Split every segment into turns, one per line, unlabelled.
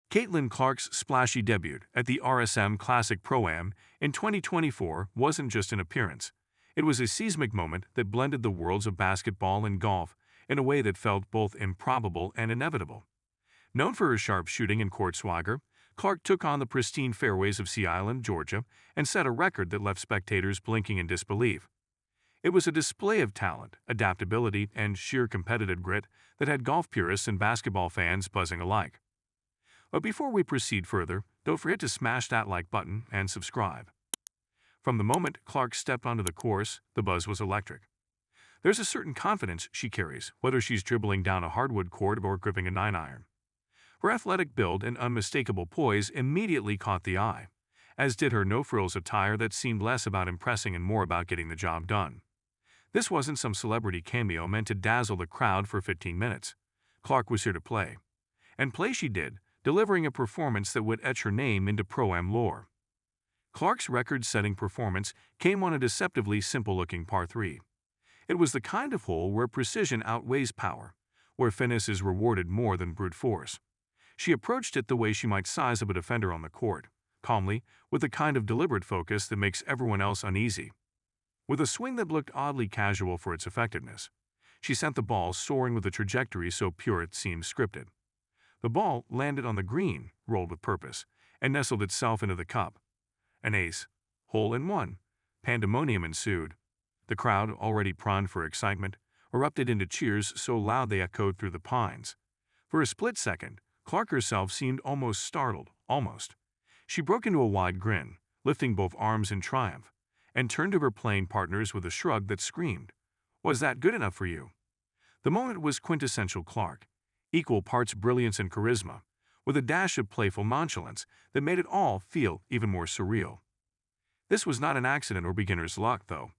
Caitlin Clark's splashy debut at the RSM Classic Pro-Am in 2024 wasn't just an appearance. It was a seismic moment that blended the worlds of basketball and golf in a way that felt both improbable and inevitable. Known for her sharp shooting and court swagger, Clark took on the pristine fairways of Sea Island, Georgia, and set a record that left spectators blinking in disbelief. It was a display of talent, adaptability, and sheer competitive grit that had golf purists and basketball fans buzzing alike. But before we proceed further, don't forget to smash that like button and subscribe. From the moment Clark stepped onto the course, the buzz was electric. There's a certain confidence she carries, whether she's dribbling down a hardwood court or gripping a 9-iron. Her athletic build and unmistakable poise immediately caught the eye, as did her no-frills attire that seemed less about impressing and more about getting the job done. This wasn't some celebrity cameo meant to dazzle the crowd for 15 minutes. Clark was here to play. And play she did, delivering a performance that would etch her name into Pro-Am lore. Clark's record-setting performance came on a deceptively simple-looking par 3. It was the kind of hole where precision outweighs power, where finesse is rewarded more than brute force. She approached it the way she might size up a defender on the court, calmly, with the kind of deliberate focus that makes everyone else uneasy. With a swing that looked oddly casual for its effectiveness, she sent the ball soaring with a trajectory so pure it seemed scripted. The ball landed on the green, rolled with purpose, and nestled itself into the cup. An ace. Hole in one. Pandemonium ensued. The crowd, already primed for excitement, erupted into cheers so loud they echoed through the pines. For a split second, Clark herself seemed almost startled, almost. She broke into a wide grin, lifting both arms in triumph, and turned to her playing partners with a shrug that screamed, "Was that good enough for you?" The moment was quintessential Clark, equal parts brilliance and charisma, with a dash of playful nonchalance that made it all feel even more surreal. This was not an accident or beginner's luck, though.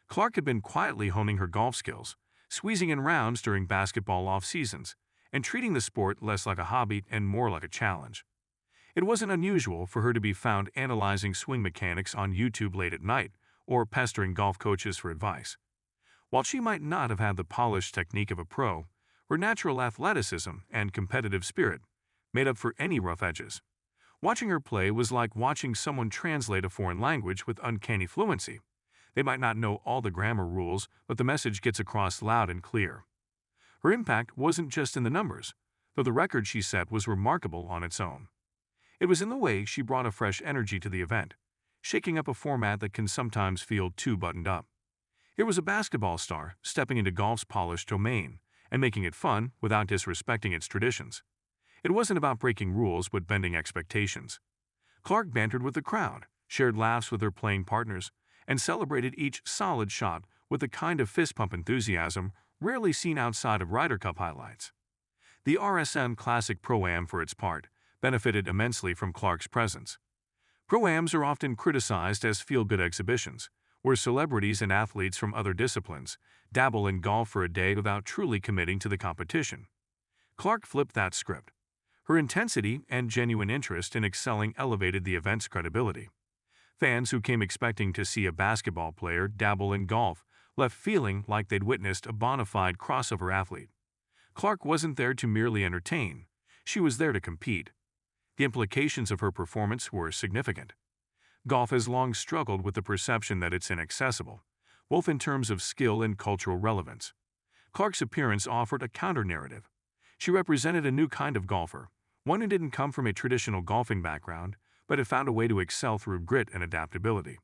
Clark had been quietly honing her golf skills, squeezing in rounds during basketball off-seasons, and treating the sport less like a hobby and more like a challenge. It wasn't unusual for her to be found analyzing swing mechanics on YouTube late at night or pestering golf coaches for advice. While she might not have had the polished technique of a pro, her natural athleticism and competitive spirit made up for any rough edges. Watching her play was like watching someone translate a foreign language with uncanny fluency. They might not know all the grammar rules, but the message gets across loud and clear. Her impact wasn't just in the numbers, though the record she set was remarkable on its own. It was in the way she brought a fresh energy to the event, shaking up a format that can sometimes feel too buttoned up. Here was a basketball star stepping into golf's polished domain and making it fun without disrespecting its traditions. It wasn't about breaking rules but bending expectations. Clark bantered with the crowd, shared laughs with her playing partners, and celebrated each solid shot with the kind of fist-pump enthusiasm rarely seen outside of Ryder Cup highlights. The RSM Classic Pro-Am, for its part, benefited immensely from Clark's presence. Pro-Ams are often criticized as feel-good exhibitions, where celebrities and athletes from other disciplines dabble in golf for a day without truly committing to the competition. Clark flipped that script. Her intensity and genuine interest in excelling elevated the event's credibility. Fans who came expecting to see a basketball player dabble in golf left feeling like they'd witnessed a bona fide crossover athlete. Clark wasn't there to merely entertain. She was there to compete. The implications of her performance were significant. Golf has long struggled with the perception that it's inaccessible, both in terms of skill and cultural relevance. Clark's appearance offered a counter-narrative. She represented a new kind of golfer, one who didn't come from a traditional golfing background, but had found a way to excel through grit and adaptability.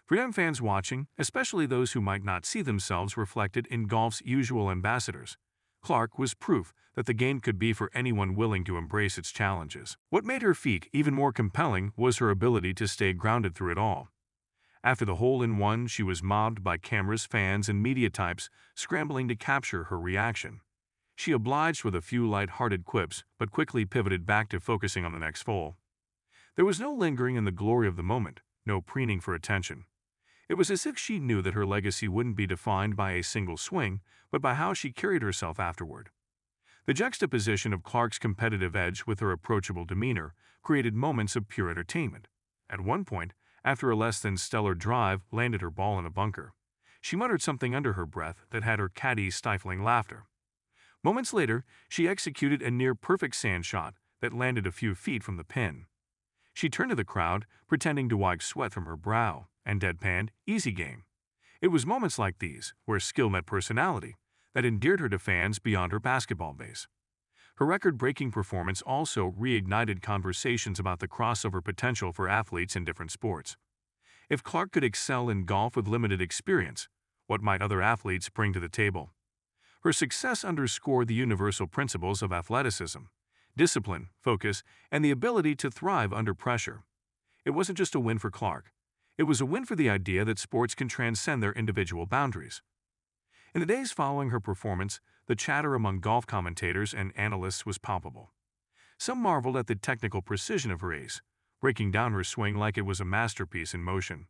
For young fans watching, especially those who might not see themselves reflected in golf's usual ambassadors, Clark was proof that the game could be for anyone willing to embrace its challenges. What made her feat even more compelling was her ability to stay grounded through it all. After the hole-in-one, she was mobbed by cameras, fans, and media types scrambling to capture her reaction. She obliged with a few light-hearted quips, but quickly pivoted back to focusing on the next hole. There was no lingering in the glory of the moment, no preening for attention. It was as if she knew that her legacy wouldn't be defined by a single swing, but by how she carried herself afterward. The juxtaposition of Clark's competitive edge with her approachable demeanor created moments of pure entertainment. At one point, after a less than stellar drive landed her ball in a bunker, she muttered something under her breath that had her caddy stifling laughter. Moments later, she executed a near-perfect sand shot that landed a few feet from the pin. She turned to the crowd, pretending to wipe sweat from her brow, and deadpanned, "Easy game." It was moments like these, where skill met personality, that endeared her to fans beyond her basketball base. Her record-breaking performance also reignited conversations about the crossover potential for athletes in different sports. If Clark could excel in golf with limited experience, what might other athletes bring to the table? Her success underscored the universal principles of athleticism: discipline, focus, and the ability to thrive under pressure. It wasn't just a win for Clark. It was a win for the idea that sports can transcend their individual boundaries. In the days following her performance, the chatter among golf commentators and analysts was palpable. Some marveled at the technical precision of her ace, breaking down her swing like it was a masterpiece in motion.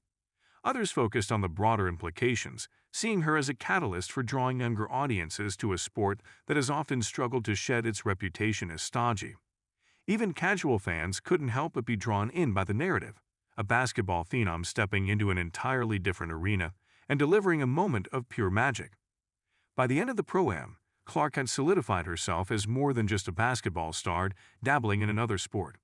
Others focused on the broader implications, seeing her as a catalyst for drawing younger audiences to a sport that has often struggled to shed its reputation as stodgy. Even casual fans couldn't help but be drawn in by the narrative: a basketball phenom stepping into an entirely different arena and delivering a moment of pure magic. By the end of the Pro-Am, Clark had solidified herself as more than just a basketball star dabbling in another sport.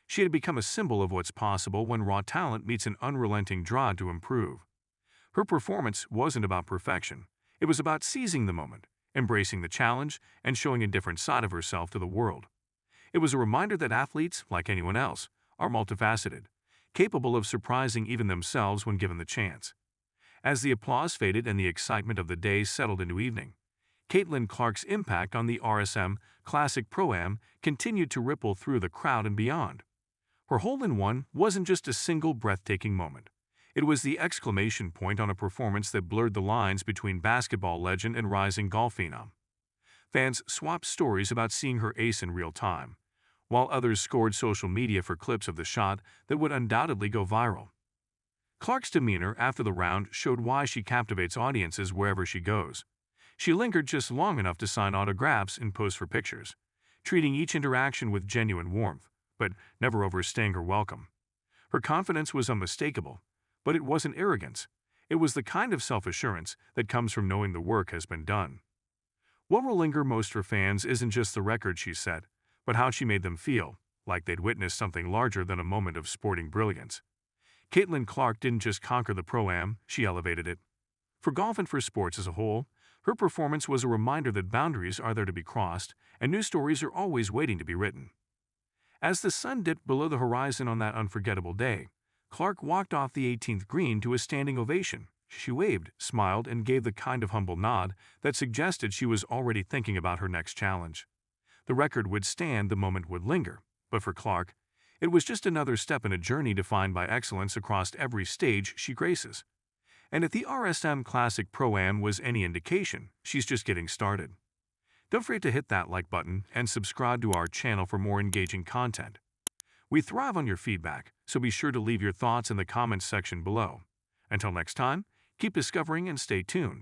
She had become a symbol of what's possible when raw talent meets an unrelenting drive to improve. Her performance wasn't about perfection. It was about seizing the moment, embracing the challenge, and showing a different side of herself to the world. It was a reminder that athletes, like anyone else, are multifaceted, capable of surprising even themselves when given the chance. As the applause faded and the excitement of the day settled into evening, Caitlin Clark's impact on the RSM Classic Pro-Am continued to ripple through the crowd and beyond. Her hole-in-one wasn't just a single breathtaking moment. It was the exclamation point on a performance that blurred the lines between basketball legend and rising golf phenom. Fans swapped stories about seeing her ace in real time, while others scored social media for clips of the shot that would undoubtedly go viral. Clark's demeanor after the round showed why she captivates audiences wherever she goes. She lingered just long enough to sign autographs and pose for pictures, treating each interaction with genuine warmth, but never overstaying her welcome. Her confidence was unmistakable, but it wasn't arrogance. It was the kind of self-assurance that comes from knowing the work has been done. What will linger most for fans isn't just the record she set, but how she made them feel, like they'd witnessed something larger than a moment of sporting brilliance. Caitlin Clark didn't just conquer the Pro-Am, she elevated it. For golf and for sports as a whole, her performance was a reminder that boundaries are there to be crossed, and new stories are always waiting to be written. As the sun dipped below the horizon on that unforgettable day, Clark walked off the 18th green to a standing ovation. She waved, smiled, and gave the kind of humble nod that suggested she was already thinking about her next challenge. The record would stand, the moment would linger, but for Clark, it was just another step in a journey defined by excellence across every stage she graces. And if the RSM Classic Pro-Am was any indication, she's just getting started. Don't forget to hit that like button and subscribe to our channel for more engaging content. We thrive on your feedback, so be sure to leave your thoughts in the comments section below. Until next time, keep discovering and stay tuned.